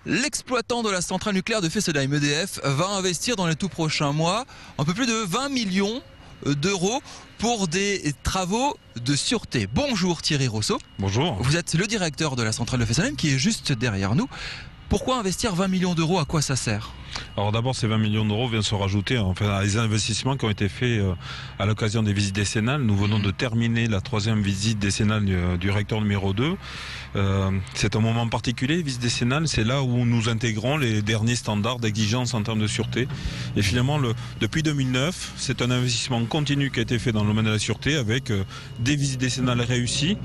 L'exploitant de la centrale nucléaire de Fessenheim, EDF, va investir dans les tout prochains mois un peu plus de 20 millions d'euros pour des travaux de sûreté. Bonjour Thierry Rousseau. Bonjour. Vous êtes le directeur de la centrale de Fessenheim qui est juste derrière nous. Pourquoi investir 20 millions d'euros? À quoi ça sert? Alors d'abord, ces 20 millions d'euros viennent se rajouter à les investissements qui ont été faits à l'occasion des visites décennales. Nous venons de terminer la 3e visite décennale du réacteur numéro 2. C'est un moment particulier, visite décennale, c'est là où nous intégrons les derniers standards d'exigence en termes de sûreté. Et finalement, depuis 2009, c'est un investissement continu qui a été fait dans le domaine de la sûreté avec des visites décennales réussies,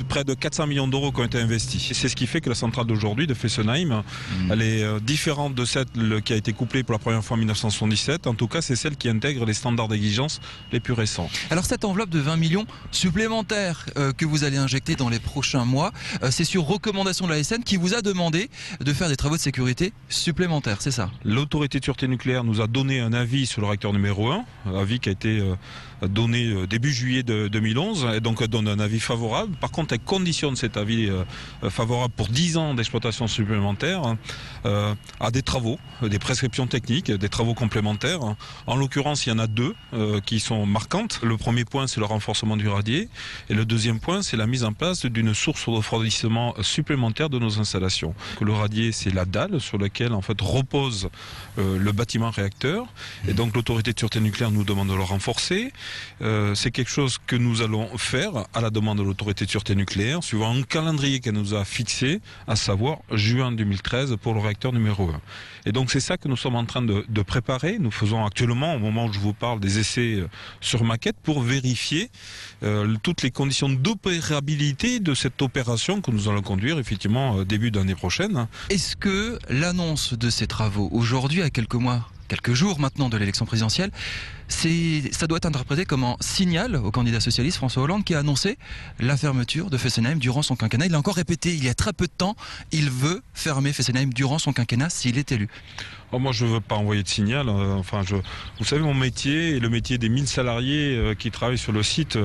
près de 400 millions d'euros qui ont été investis. C'est ce qui fait que la centrale d'aujourd'hui de Fessenheim, elle est différente de celle qui a été couplée pour la première fois en 1977. En tout cas, c'est celle qui intègre les standards d'exigence les plus récents. Alors cette enveloppe de 20 millions supplémentaires que vous allez injecter dans les prochains mois, c'est sur recommandation de l'ASN qui vous a demandé de faire des travaux de sécurité supplémentaires, c'est ça? L'autorité de sûreté nucléaire nous a donné un avis sur le réacteur numéro 1, avis qui a été donné début juillet 2011, et donc donne un avis favorable. Par contre, elle conditionne cet avis favorable pour 10 ans d'exploitation supplémentaire à des travaux, des prescriptions techniques, des travaux complémentaires. En l'occurrence, il y en a deux qui sont marquantes. Le premier point, c'est le renforcement du radier, et le deuxième point, c'est la mise en place d'une source de refroidissement supplémentaire de nos installations. Le radier, c'est la dalle sur laquelle en fait repose le bâtiment réacteur, et donc l'autorité de sûreté nucléaire nous demande de le renforcer. C'est quelque chose que nous allons faire à la demande de l'autorité de sûreté nucléaire, suivant un calendrier qu'elle nous a fixé, à savoir juin 2013 pour le réacteur numéro 1. Et donc c'est ça que nous sommes en train de préparer. Nous faisons actuellement, au moment où je vous parle, des essais sur maquette pour vérifier toutes les conditions d'opérabilité de cette opération que nous allons conduire effectivement début d'année prochaine. Est-ce que l'annonce de ces travaux aujourd'hui, à quelques jours maintenant de l'élection présidentielle, ça doit être interprété comme un signal au candidat socialiste François Hollande qui a annoncé la fermeture de Fessenheim durant son quinquennat? Il l'a encore répété il y a très peu de temps, il veut fermer Fessenheim durant son quinquennat s'il est élu. Oh, moi, je ne veux pas envoyer de signal. Vous savez, mon métier et le métier des 1000 salariés qui travaillent sur le site,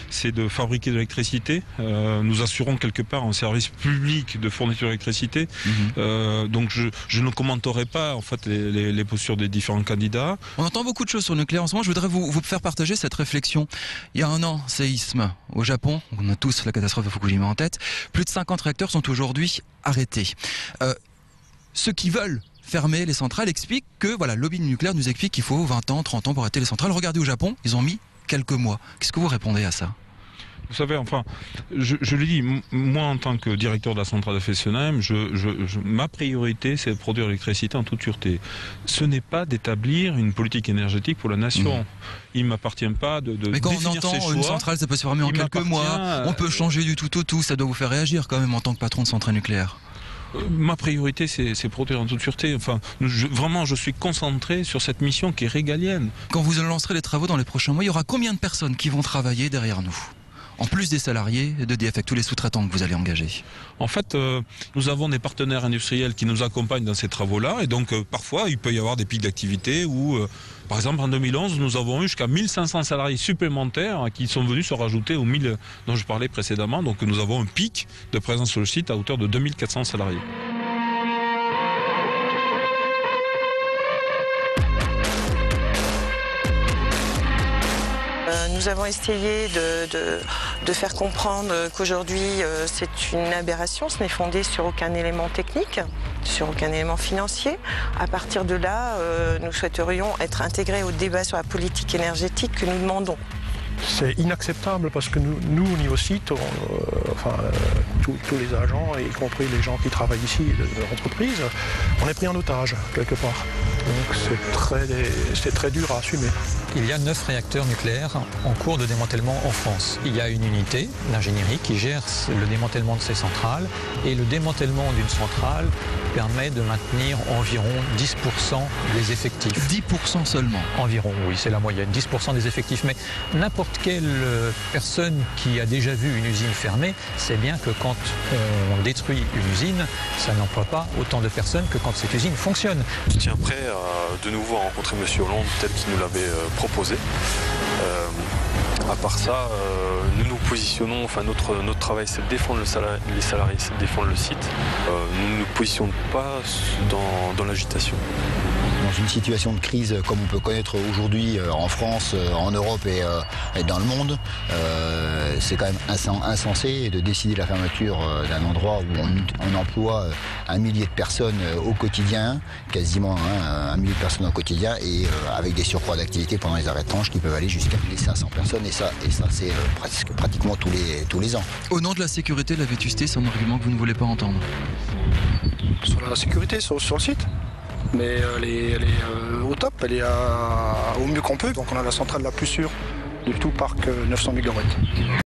c'est de fabriquer de l'électricité. Nous assurons quelque part un service public de fourniture d'électricité. Donc, je ne commenterai pas en fait les postures des différents candidats. On entend beaucoup de choses sur le nucléaire en ce moment. Je voudrais vous faire partager cette réflexion. Il y a un an, séisme au Japon. On a tous la catastrophe de Fukushima en tête. Plus de 50 réacteurs sont aujourd'hui arrêtés. Ceux qui veulent fermer les centrales expliquent que, voilà, le lobby nucléaire nous explique qu'il faut 20 ans, 30 ans pour arrêter les centrales. Regardez au Japon, ils ont mis quelques mois. Qu'est-ce que vous répondez à ça? Vous savez, je le dis, moi en tant que directeur de la centrale de Fessenheim, ma priorité c'est de produire l'électricité en toute sûreté. Ce n'est pas d'établir une politique énergétique pour la nation. Il ne m'appartient pas de Mais quand on définir ses entend choix. une centrale, ça peut se fermer en quelques mois, on peut changer du tout au tout, ça doit vous faire réagir quand même en tant que patron de centrale nucléaire. Ma priorité, c'est produire en toute sûreté. Vraiment, je suis concentré sur cette mission qui est régalienne. Quand vous lancerez les travaux dans les prochains mois, il y aura combien de personnes qui vont travailler derrière nous? En plus des salariés d'EDF, avec tous les sous-traitants que vous allez engager? En fait, nous avons des partenaires industriels qui nous accompagnent dans ces travaux-là. Et donc, parfois, il peut y avoir des pics d'activité où, par exemple, en 2011, nous avons eu jusqu'à 1500 salariés supplémentaires qui sont venus se rajouter aux 1000 dont je parlais précédemment. Donc, nous avons un pic de présence sur le site à hauteur de 2400 salariés. Nous avons essayé de faire comprendre qu'aujourd'hui c'est une aberration, ce n'est fondé sur aucun élément technique, sur aucun élément financier. À partir de là, nous souhaiterions être intégrés au débat sur la politique énergétique que nous demandons. C'est inacceptable parce que nous au niveau site, tous les agents, y compris les gens qui travaillent ici, l'entreprise, on est pris en otage quelque part. Donc c'est très dur à assumer. Il y a 9 réacteurs nucléaires en cours de démantèlement en France. Il y a une unité d'ingénierie qui gère le démantèlement de ces centrales, et le démantèlement d'une centrale permet de maintenir environ 10% des effectifs. 10% seulement? Environ, oui, c'est la moyenne, 10% des effectifs. Mais n'importe quelle personne qui a déjà vu une usine fermée sait bien que quand on détruit une usine, ça n'emploie pas autant de personnes que quand cette usine fonctionne. Je tiens prêt de nouveau à rencontrer M. Hollande tel qu'il nous l'avait proposé. À part ça, nous nous positionnons, notre travail c'est de défendre les salariés, c'est de défendre le site. Nous ne positionne pas dans l'agitation. Dans une situation de crise comme on peut connaître aujourd'hui en France, en Europe et dans le monde, c'est quand même insensé de décider la fermeture d'un endroit où on emploie 1 millier de personnes au quotidien, quasiment 1 millier de personnes au quotidien, et avec des surcroîts d'activité pendant les arrêts de tranche qui peuvent aller jusqu'à les 500 personnes, et ça c'est pratiquement tous les ans. Au nom de la sécurité, la vétusté, c'est un argument que vous ne voulez pas entendre. Sur la sécurité, sur le site, mais elle est au top, elle est au mieux qu'on peut. Donc on a la centrale la plus sûre de tout parc 900 MW.